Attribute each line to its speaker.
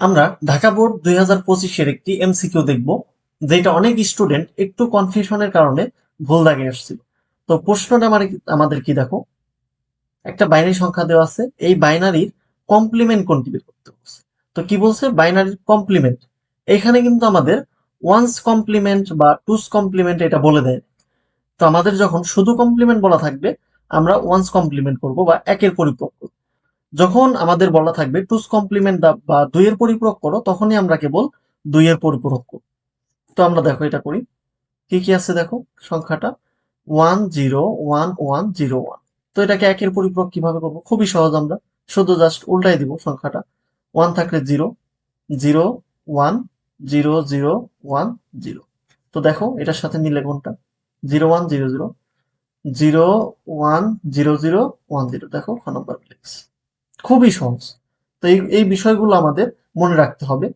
Speaker 1: আমরা ঢাকা বোর্ড 2025-এর একটি এমসিকিউ দেখব, যেটা অনেক স্টুডেন্ট একটু কনফিউশনের কারণে ভুল দাগে আসছিল। তো প্রশ্নটা আমাদের কি দেখো, একটা বাইনারি সংখ্যা দেওয়া আছে, এই বাইনারির কমপ্লিমেন্ট কোনটি বের করতে বলছে। তো কি বলছে, বাইনারির কমপ্লিমেন্ট। এখানে কিন্তু আমাদের ওয়ান্স কমপ্লিমেন্ট বা টুস কমপ্লিমেন্ট এটা বলে দেয়। তো আমাদের যখন শুধু কমপ্লিমেন্ট বলা থাকবে, আমরা ওয়ান্স কমপ্লিমেন্ট করব বা একের পরিপূরক করব। যখন আমাদের বলা থাকবে টুস কমপ্লিমেন্ট বা দুইয়ের পরিপূরক করো, তখনই আমরা কেবল দুইয়ের পরিপূরক করব। তো আমরা দেখো এটা করি, কি কি আছে দেখো সংখ্যাটা 1011101। তো এটাকে একের পরিপূরক কিভাবে করবো, খুবই সহজ। আমরা শুধু জাস্ট উল্টাই দিব সংখ্যাটা। 1 থাকলে 0, 0 1 0 0 1 0। তো দেখো এটার সাথে মিলে কোনটা, 0100 010010। দেখো খ নম্বর মিলে গেছে। খুবই সহজ। তো এই এই বিষয়গুলো আমাদের মনে রাখতে হবে।